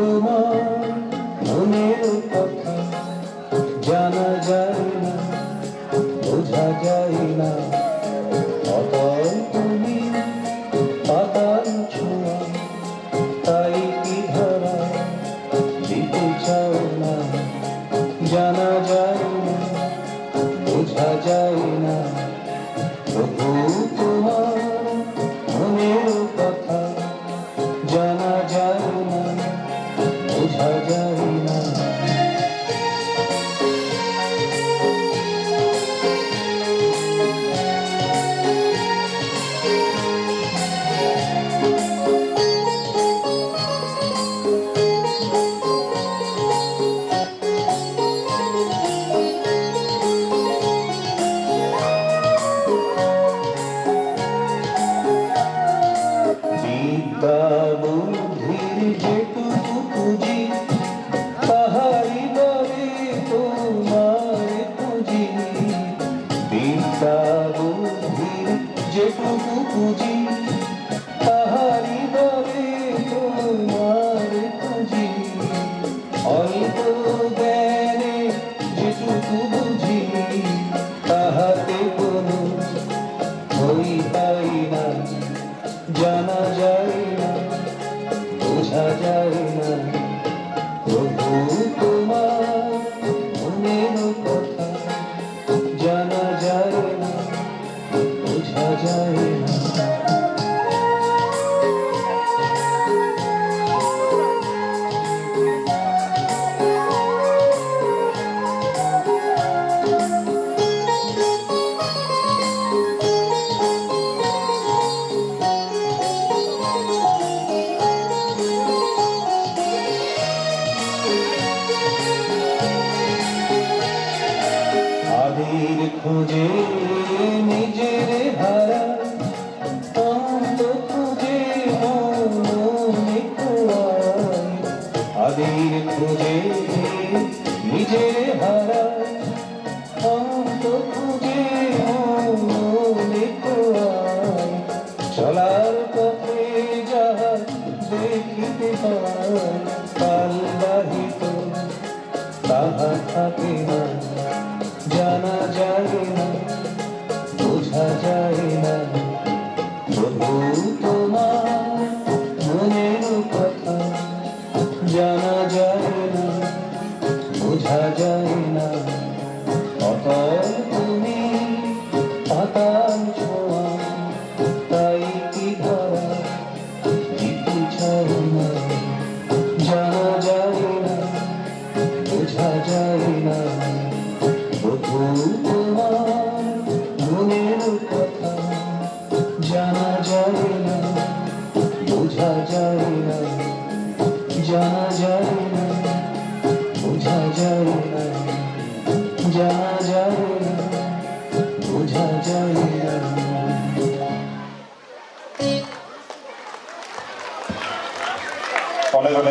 তোমার মনের কথা জানা যায় না, বোঝা যায় না। অতল তুমি পাতাল ছোঁয়া, তাই কি ধরা দিতে চাও না? জানা যায় না, বোঝা যায় না। প্রভু তোমার মনের কথা জানা যায় না, বোঝা যায় না। বুদ্ধির যেটুকু পুঁজি তাহারি দরে তোমার পুঁজি। বিদ্যা বুদ্ধির যেটুকু পুঁজি তাহারি দরে তোমার পুঁজি। অল্প জ্ঞানে যেটুকু বুঝি তাহাতে কোনো হই পাই না, জানা যায় না, বোঝা যায় না। প্রভু তোমার মনের কথা জানা যায় না, বোঝা যায় না। আদির খোঁজে নিজের হারা, অন্ত খুঁজে মনে খোয়ায়। আদির খোঁজে নিজের হারা, অন্ত খুঁজে মনে খোয়ায়। চলার পথে যাহা দেখিতে পায়, কাল বাহিত তাহা থাকে না, জানা যায় না, বোঝা যায় না। প্রভু তোমার মনের কথা জানা যায় না, বোঝা যায় না। অতল তুমি পাতাল ছোঁয়া, তাই কি ধরা দিতে চাও না? জানা যায় না, বোঝা যায় না। প্রভু তোমার মনের কথা জানা যায় না, বোঝা যায় না। জানা যায় না, বোঝা যায় না। জানা যায় না, বোঝা যায় না। অনেক অনেক